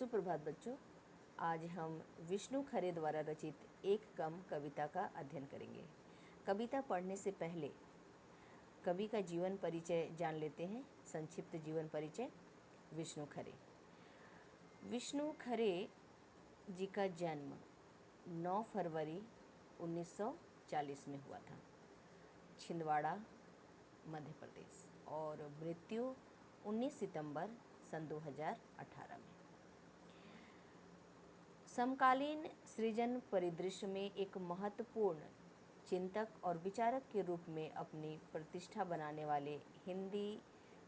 सुप्रभात बच्चों। आज हम विष्णु खरे द्वारा रचित एक कम कविता का अध्ययन करेंगे। कविता पढ़ने से पहले कवि का जीवन परिचय जान लेते हैं। संक्षिप्त जीवन परिचय। विष्णु खरे। विष्णु खरे जी का जन्म 9 फरवरी 1940 में हुआ था, छिंदवाड़ा, मध्य प्रदेश, और मृत्यु 19 सितंबर सन 2018 में। समकालीन सृजन परिदृश्य में एक महत्वपूर्ण चिंतक और विचारक के रूप में अपनी प्रतिष्ठा बनाने वाले हिंदी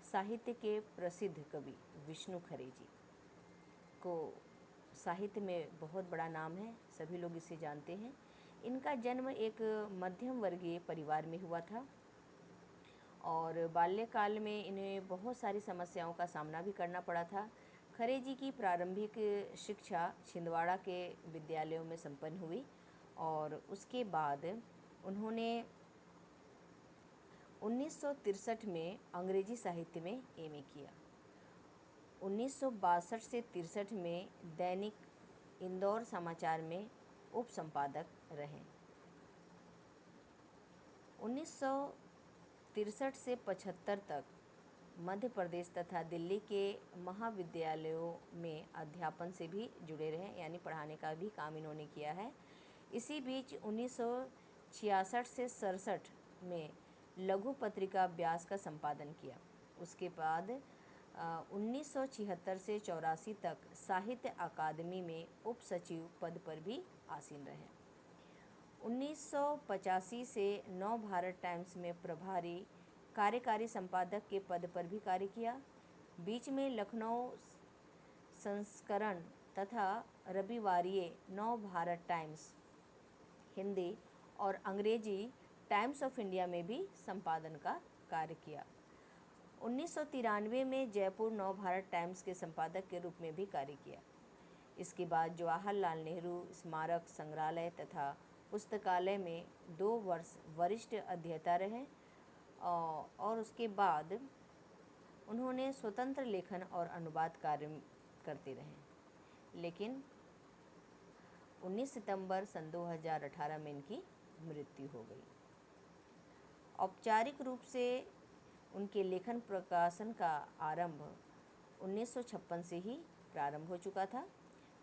साहित्य के प्रसिद्ध कवि विष्णु खरे जी को साहित्य में बहुत बड़ा नाम है, सभी लोग इसे जानते हैं। इनका जन्म एक मध्यम वर्गीय परिवार में हुआ था और बाल्यकाल में इन्हें बहुत सारी समस्याओं का सामना भी करना पड़ा था। खरे जी की प्रारंभिक शिक्षा छिंदवाड़ा के विद्यालयों में संपन्न हुई और उसके बाद उन्होंने 1963 में अंग्रेजी साहित्य में एमए किया। 1962 से 63 में दैनिक इंदौर समाचार में उप संपादक रहे। 1963 से 75 तक मध्य प्रदेश तथा दिल्ली के महाविद्यालयों में अध्यापन से भी जुड़े रहे, यानी पढ़ाने का भी काम इन्होंने किया है। इसी बीच 1966 से 67 में लघु पत्रिका व्यास का संपादन किया। उसके बाद 1976 से 84 तक साहित्य अकादमी में उप सचिव पद पर भी आसीन रहे। 1985 से नव भारत टाइम्स में प्रभारी कार्यकारी संपादक के पद पर भी कार्य किया। बीच में लखनऊ संस्करण तथा रविवारीय नव भारत टाइम्स हिंदी और अंग्रेजी टाइम्स ऑफ इंडिया में भी संपादन का कार्य किया। 1993 में जयपुर नव भारत टाइम्स के संपादक के रूप में भी कार्य किया। इसके बाद जवाहरलाल नेहरू स्मारक संग्रहालय तथा पुस्तकालय में 2 वर्ष वरिष्ठ अध्येता रहे और उसके बाद उन्होंने स्वतंत्र लेखन और अनुवाद कार्य करते रहे, लेकिन 19 सितंबर सन 2018 में इनकी मृत्यु हो गई। औपचारिक रूप से उनके लेखन प्रकाशन का आरंभ 1956 से ही प्रारंभ हो चुका था।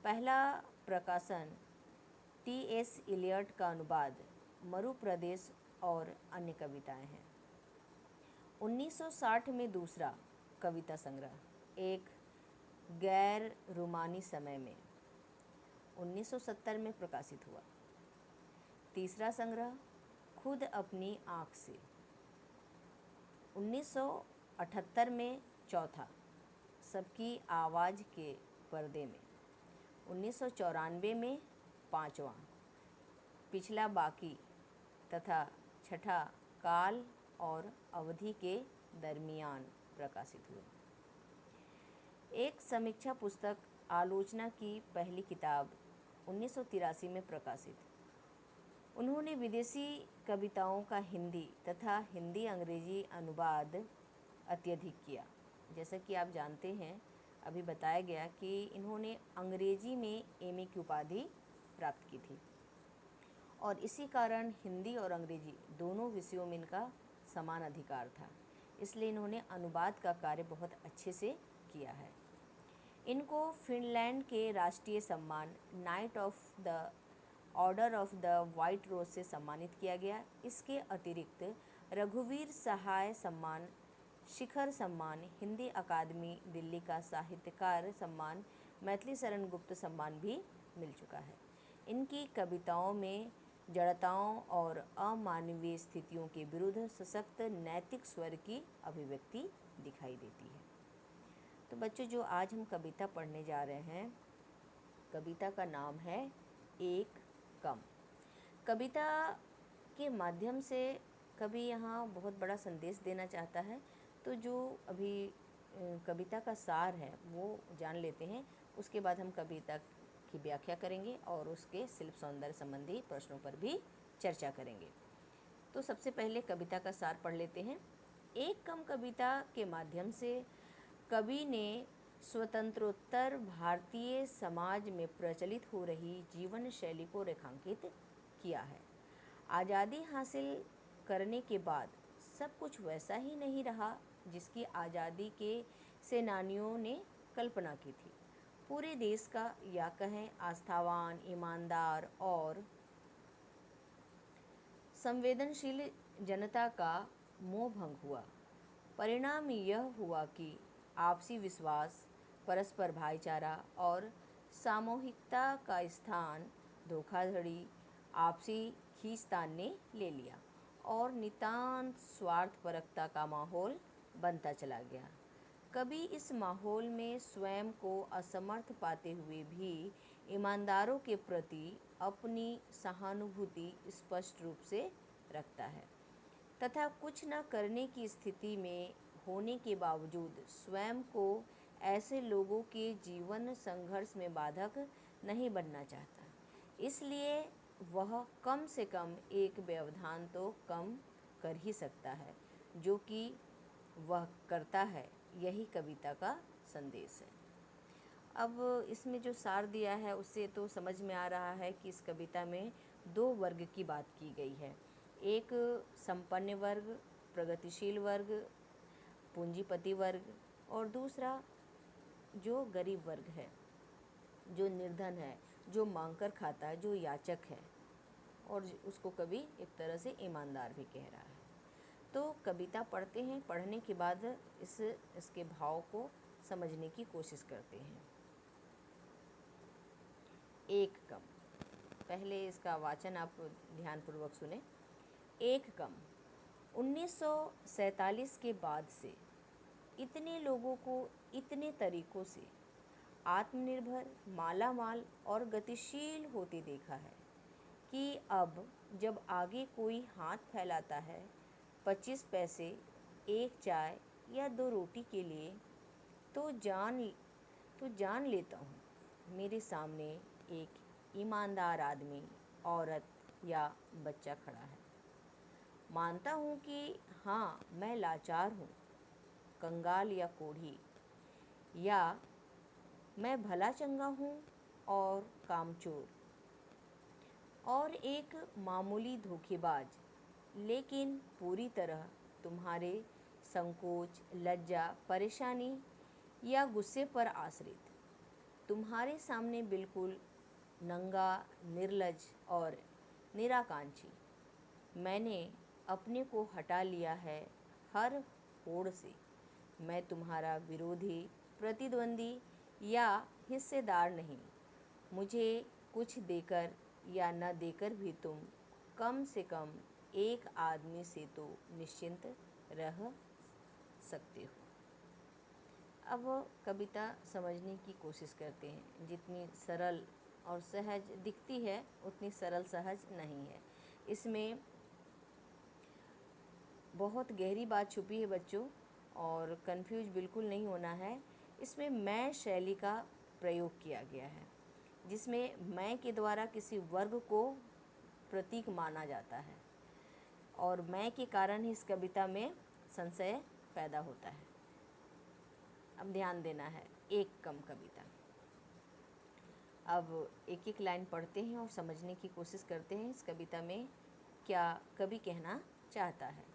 पहला प्रकाशन टी.एस. इलियट का अनुवाद मरु प्रदेश और अन्य कविताएं हैं। 1960 में दूसरा कविता संग्रह एक गैर रूमानी समय में 1970 में प्रकाशित हुआ। तीसरा संग्रह खुद अपनी आँख से 1978 में। चौथा सबकी आवाज़ के पर्दे में 1994 में। पाँचवा पिछला बाकी तथा छठा काल और अवधि के दरमियान प्रकाशित हुए। एक समीक्षा पुस्तक आलोचना की पहली किताब 1983 में प्रकाशित। उन्होंने विदेशी कविताओं का हिंदी तथा हिंदी अंग्रेजी अनुवाद अत्यधिक किया। जैसा कि आप जानते हैं, अभी बताया गया कि इन्होंने अंग्रेजी में एमए की उपाधि प्राप्त की थी और इसी कारण हिंदी और अंग्रेजी दोनों विषयों में इनका समान अधिकार था, इसलिए इन्होंने अनुवाद का कार्य बहुत अच्छे से किया है। इनको फिनलैंड के राष्ट्रीय सम्मान knight of the order of the white rose से सम्मानित किया गया। इसके अतिरिक्त रघुवीर सहाय सम्मान, शिखर सम्मान, हिंदी अकादमी दिल्ली का साहित्यकार सम्मान, मैथिली शरण गुप्त सम्मान भी मिल चुका है। इनकी कविताओं में जड़ताओं और अमानवीय स्थितियों के विरुद्ध सशक्त नैतिक स्वर की अभिव्यक्ति दिखाई देती है। तो बच्चों, जो आज हम कविता पढ़ने जा रहे हैं, कविता का नाम है एक कम। कविता के माध्यम से कवि यहाँ बहुत बड़ा संदेश देना चाहता है। तो जो अभी कविता का सार है वो जान लेते हैं, उसके बाद हम कविता की व्याख्या करेंगे और उसके शिल्प सौंदर्य संबंधी प्रश्नों पर भी चर्चा करेंगे। तो सबसे पहले कविता का सार पढ़ लेते हैं। एक कम कविता के माध्यम से कवि ने स्वतंत्रोत्तर भारतीय समाज में प्रचलित हो रही जीवन शैली को रेखांकित किया है। आज़ादी हासिल करने के बाद सब कुछ वैसा ही नहीं रहा जिसकी आज़ादी के सेनानियों ने कल्पना की थी। पूरे देश का या कहें आस्थावान, ईमानदार और संवेदनशील जनता का मोह भंग हुआ। परिणाम यह हुआ कि आपसी विश्वास, परस्पर भाईचारा और सामूहिकता का स्थान धोखाधड़ी, आपसी खींचतान ने ले लिया और नितांत स्वार्थपरकता का माहौल बनता चला गया। कभी इस माहौल में स्वयं को असमर्थ पाते हुए भी ईमानदारों के प्रति अपनी सहानुभूति स्पष्ट रूप से रखता है तथा कुछ न करने की स्थिति में होने के बावजूद स्वयं को ऐसे लोगों के जीवन संघर्ष में बाधक नहीं बनना चाहता। इसलिए वह कम से कम एक व्यवधान तो कम कर ही सकता है, जो कि वह करता है। यही कविता का संदेश है। अब इसमें जो सार दिया है उससे तो समझ में आ रहा है कि इस कविता में दो वर्ग की बात की गई है। एक संपन्न वर्ग, प्रगतिशील वर्ग, पूंजीपति वर्ग, और दूसरा जो गरीब वर्ग है, जो निर्धन है, जो मांगकर खाता है, जो याचक है, और उसको कवि एक तरह से ईमानदार भी कह रहा है। तो कविता पढ़ते हैं, पढ़ने के बाद इसके भाव को समझने की कोशिश करते हैं। एक कम, पहले इसका वाचन आप ध्यानपूर्वक सुने। एक कम, 1947 के बाद से इतने लोगों को इतने तरीक़ों से आत्मनिर्भर, मालामाल और गतिशील होते देखा है कि अब जब आगे कोई हाथ फैलाता है 25 पैसे, एक चाय या 2 रोटी के लिए, तो जान लेता हूँ मेरे सामने एक ईमानदार आदमी, औरत या बच्चा खड़ा है। मानता हूँ कि हाँ, मैं लाचार हूँ, कंगाल या कोढ़ी, या मैं भला चंगा हूँ और कामचोर और एक मामूली धोखेबाज, लेकिन पूरी तरह तुम्हारे संकोच, लज्जा, परेशानी या गुस्से पर आश्रित, तुम्हारे सामने बिल्कुल नंगा, निर्लज और निराकांक्षी। मैंने अपने को हटा लिया है हर होड़ से। मैं तुम्हारा विरोधी, प्रतिद्वंदी या हिस्सेदार नहीं। मुझे कुछ देकर या न देकर भी तुम कम से कम एक आदमी से तो निश्चिंत रह सकते हो। अब कविता समझने की कोशिश करते हैं। जितनी सरल और सहज दिखती है उतनी सरल सहज नहीं है। इसमें बहुत गहरी बात छुपी है बच्चों, और कंफ्यूज बिल्कुल नहीं होना है। इसमें मैं शैली का प्रयोग किया गया है, जिसमें मैं के द्वारा किसी वर्ग को प्रतीक माना जाता है, और मैं के कारण ही इस कविता में संशय पैदा होता है। अब ध्यान देना है। एक कम कविता। अब एक एक लाइन पढ़ते हैं और समझने की कोशिश करते हैं इस कविता में क्या कवि कहना चाहता है।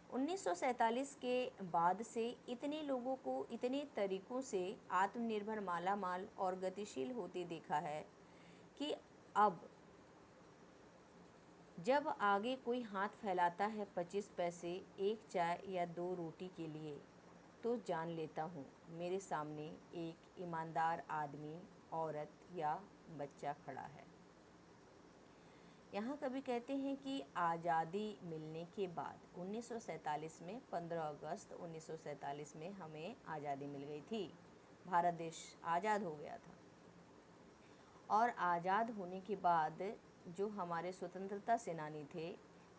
1947 के बाद से इतने लोगों को इतने तरीक़ों से आत्मनिर्भर, मालामाल और गतिशील होते देखा है कि अब जब आगे कोई हाथ फैलाता है 25 पैसे, एक चाय या 2 रोटी के लिए, तो जान लेता हूँ मेरे सामने एक ईमानदार आदमी, औरत या बच्चा खड़ा है। यहाँ कवि कहते हैं कि आज़ादी मिलने के बाद 1947 में 15 अगस्त 1947 में हमें आज़ादी मिल गई थी। भारत देश आज़ाद हो गया था, और आज़ाद होने के बाद जो हमारे स्वतंत्रता सेनानी थे,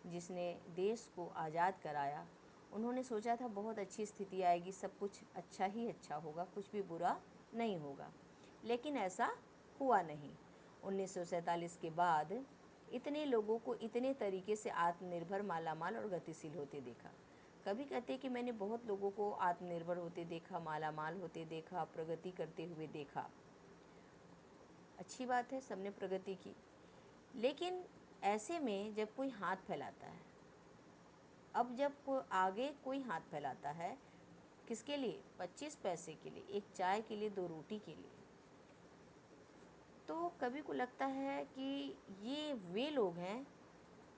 जिसने देश को आज़ाद कराया, उन्होंने सोचा था बहुत अच्छी स्थिति आएगी, सब कुछ अच्छा ही अच्छा होगा, कुछ भी बुरा नहीं होगा। लेकिन ऐसा हुआ नहीं। 1947 के बाद इतने लोगों को इतने तरीके से आत्मनिर्भर, मालामाल और गतिशील होते देखा। कभी कहते हैं कि मैंने बहुत लोगों को आत्मनिर्भर होते देखा, मालामाल होते देखा, प्रगति करते हुए देखा। अच्छी बात है, सबने प्रगति की, लेकिन ऐसे में जब कोई हाथ फैलाता है, अब जब आगे कोई हाथ फैलाता है, किसके लिए? 25 पैसे के लिए, एक चाय के लिए, 2 रोटी के लिए, तो कभी को लगता है कि ये वे लोग हैं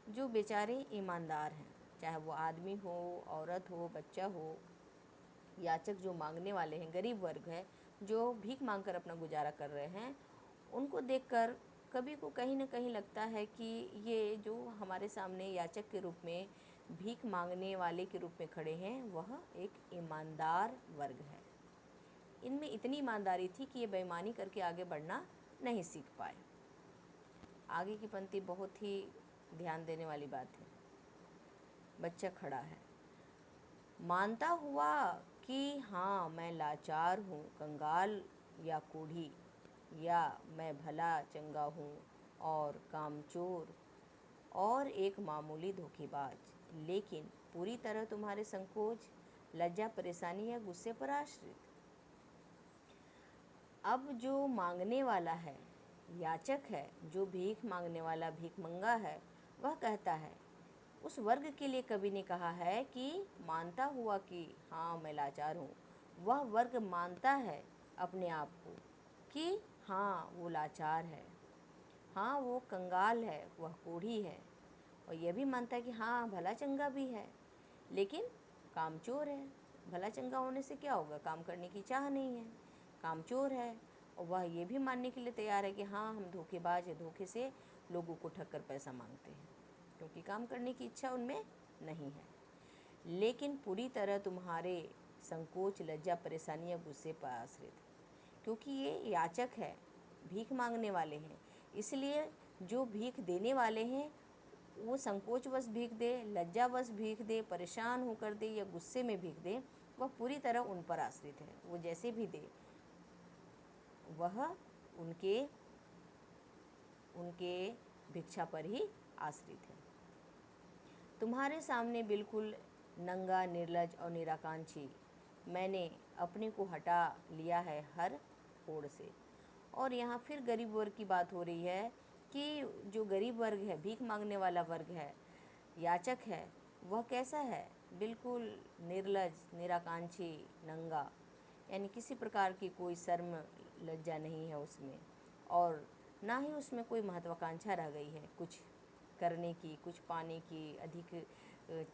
जो बेचारे ईमानदार हैं, चाहे वो आदमी हो, औरत हो, बच्चा हो। याचक जो मांगने वाले हैं, गरीब वर्ग है जो भीख मांगकर अपना गुजारा कर रहे हैं, उनको देखकर कभी को कहीं ना कहीं लगता है कि ये जो हमारे सामने याचक के रूप में, भीख मांगने वाले के रूप में खड़े हैं, वह एक ईमानदार वर्ग है। इनमें इतनी ईमानदारी थी कि ये बेईमानी करके आगे बढ़ना नहीं सीख पाए। आगे की पंक्ति बहुत ही ध्यान देने वाली बात है। बच्चा खड़ा है, मानता हुआ कि हाँ मैं लाचार हूँ, कंगाल या कोढ़ी, या मैं भला चंगा हूँ और कामचोर और एक मामूली धोखेबाज, लेकिन पूरी तरह तुम्हारे संकोच, लज्जा, परेशानी या गुस्से पर आश्रित। अब जो मांगने वाला है, याचक है, जो भीख मांगने वाला भीखमंगा है, वह कहता है, उस वर्ग के लिए कवि ने कहा है कि मानता हुआ कि हाँ मैं लाचार हूँ। वह वर्ग मानता है अपने आप को कि हाँ वो लाचार है, हाँ वो कंगाल है, वह कोढ़ी है, और यह भी मानता है कि हाँ भला चंगा भी है, लेकिन कामचोर है। भला चंगा होने से क्या होगा? काम करने की चाह नहीं है, कामचोर है। और वह ये भी मानने के लिए तैयार है कि हाँ हम धोखेबाज है, धोखे से लोगों को ठग कर पैसा मांगते हैं, क्योंकि काम करने की इच्छा उनमें नहीं है। लेकिन पूरी तरह तुम्हारे संकोच, लज्जा, परेशानी या गुस्से पर आश्रित, क्योंकि ये याचक है, भीख मांगने वाले हैं, इसलिए जो भीख देने वाले हैं वो संकोचवश भीख दे, लज्जावश भीख दे, परेशान होकर दे या गुस्से में भीख दे, वह पूरी तरह उन पर आश्रित है। वो जैसे भी दे वह उनके भिक्षा पर ही आश्रित है। तुम्हारे सामने बिल्कुल नंगा, निर्लज और निराकांक्षी मैंने अपने को हटा लिया है हर होड़ से। और यहाँ फिर गरीब वर्ग की बात हो रही है कि जो गरीब वर्ग है, भीख मांगने वाला वर्ग है, याचक है, वह कैसा है? बिल्कुल निर्लज, निराकांक्षी, नंगा, यानी किसी प्रकार की कोई शर्म लज्जा नहीं है उसमें, और ना ही उसमें कोई महत्वाकांक्षा रह गई है कुछ करने की, कुछ पाने की अधिक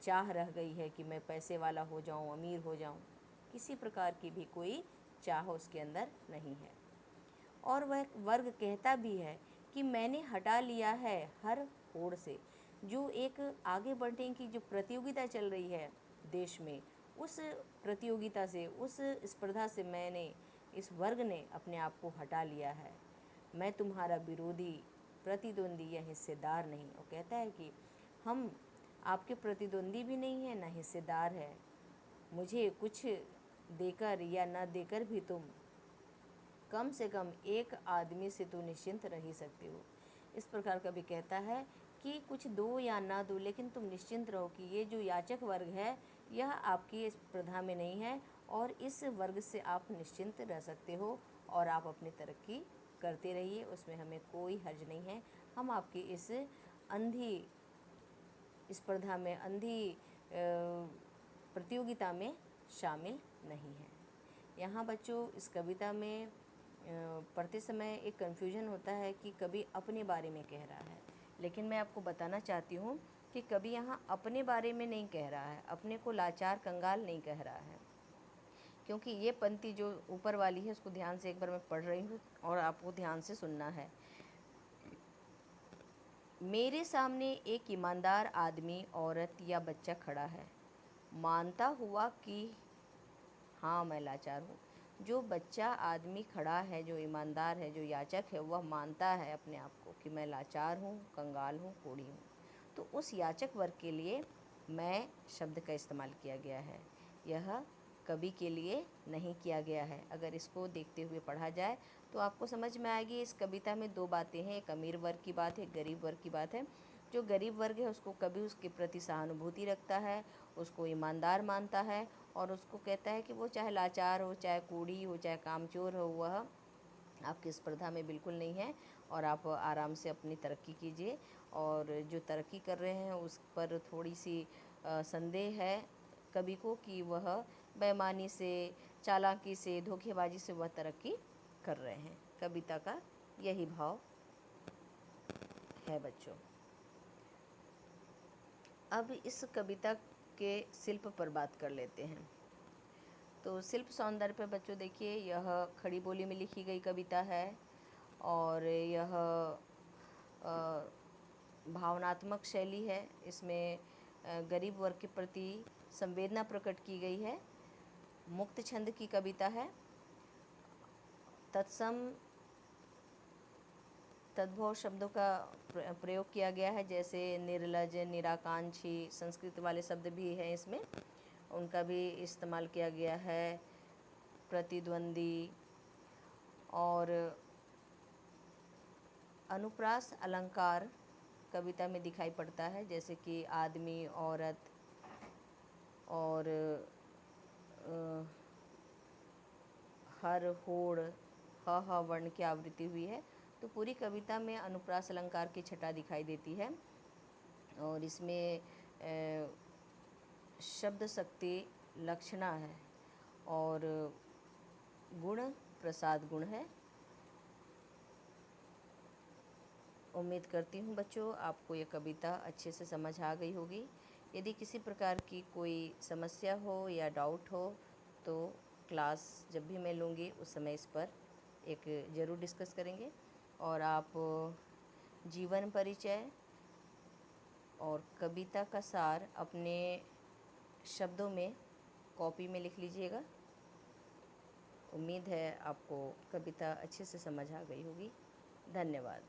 चाह रह गई है कि मैं पैसे वाला हो जाऊं, अमीर हो जाऊं। किसी प्रकार की भी कोई चाह उसके अंदर नहीं है। और वह वर्ग कहता भी है कि मैंने हटा लिया है हर होड़ से। जो एक आगे बढ़ने की जो प्रतियोगिता चल रही है देश में, उस प्रतियोगिता से, उस स्पर्धा से मैंने, इस वर्ग ने अपने आप को हटा लिया है। मैं तुम्हारा विरोधी, प्रतिद्वंदी या हिस्सेदार नहीं। और कहता है कि हम आपके प्रतिद्वंदी भी नहीं हैं, ना हिस्सेदार है। मुझे कुछ देकर या न देकर भी तुम कम से कम एक आदमी से तो निश्चिंत रह ही सकते हो। इस प्रकार का भी कहता है कि कुछ दो या ना दो, लेकिन तुम निश्चिंत रहो कि ये जो याचक वर्ग है यह आपकी स्पर्धा में नहीं है, और इस वर्ग से आप निश्चिंत रह सकते हो और आप अपनी तरक्की करते रहिए, उसमें हमें कोई हर्ज नहीं है। हम आपकी इस अंधी स्पर्धा में, अंधी प्रतियोगिता में शामिल नहीं है। यहाँ बच्चों इस कविता में पढ़ते समय एक कन्फ्यूजन होता है कि कवि अपने बारे में कह रहा है, लेकिन मैं आपको बताना चाहती हूँ कि कवि यहाँ अपने बारे में नहीं कह रहा है, अपने को लाचार, कंगाल नहीं कह रहा है। क्योंकि ये पंक्ति जो ऊपर वाली है उसको ध्यान से एक बार मैं पढ़ रही हूँ और आपको ध्यान से सुनना है। मेरे सामने एक ईमानदार आदमी, औरत या बच्चा खड़ा है, मानता हुआ कि हाँ मैं लाचार हूँ। जो बच्चा, आदमी खड़ा है, जो ईमानदार है, जो याचक है, वह मानता है अपने आप को कि मैं लाचार हूँ, कंगाल हूँ, कोढ़ी हूँ। तो उस याचक वर्ग के लिए मैं शब्द का इस्तेमाल किया गया है, यह कवि के लिए नहीं किया गया है। अगर इसको देखते हुए पढ़ा जाए तो आपको समझ में आएगी। इस कविता में दो बातें हैं, एक अमीर वर्ग की बात है, एक गरीब वर्ग की बात है। जो गरीब वर्ग है उसको कभी उसके प्रति सहानुभूति रखता है, उसको ईमानदार मानता है और उसको कहता है कि वो चाहे लाचार हो, चाहे कूड़ी हो, चाहे कामचोर हो, वह आपकी स्पर्धा में बिल्कुल नहीं है और आप आराम से अपनी तरक्की कीजिए। और जो तरक्की कर रहे हैं उस पर थोड़ी सी संदेह है कवि को कि वह बेईमानी से, चालाकी से, धोखेबाजी से वह तरक्की कर रहे हैं। कविता का यही भाव है बच्चों। अब इस कविता के शिल्प पर बात कर लेते हैं। तो शिल्प सौंदर्य पे बच्चों देखिए, यह खड़ी बोली में लिखी गई कविता है और यह भावनात्मक शैली है। इसमें गरीब वर्ग के प्रति संवेदना प्रकट की गई है। मुक्त छंद की कविता है। तत्सम तद्भव शब्दों का प्रयोग किया गया है, जैसे निर्लज, निराकांक्षी, संस्कृत वाले शब्द भी हैं इसमें, उनका भी इस्तेमाल किया गया है। प्रतिद्वंदी और अनुप्रास अलंकार कविता में दिखाई पड़ता है, जैसे कि आदमी, औरत और हर, होड़, ह वर्ण की आवृत्ति हुई है। तो पूरी कविता में अनुप्रास अलंकार की छटा दिखाई देती है और इसमें शब्द शक्ति लक्षणा है और गुण प्रसाद गुण है। उम्मीद करती हूँ बच्चों आपको ये कविता अच्छे से समझ आ गई होगी। यदि किसी प्रकार की कोई समस्या हो या डाउट हो तो क्लास जब भी मैं लूँगी उस समय इस पर एक ज़रूर डिस्कस करेंगे। और आप जीवन परिचय और कविता का सार अपने शब्दों में कॉपी में लिख लीजिएगा। उम्मीद है आपको कविता अच्छे से समझ आ गई होगी। धन्यवाद।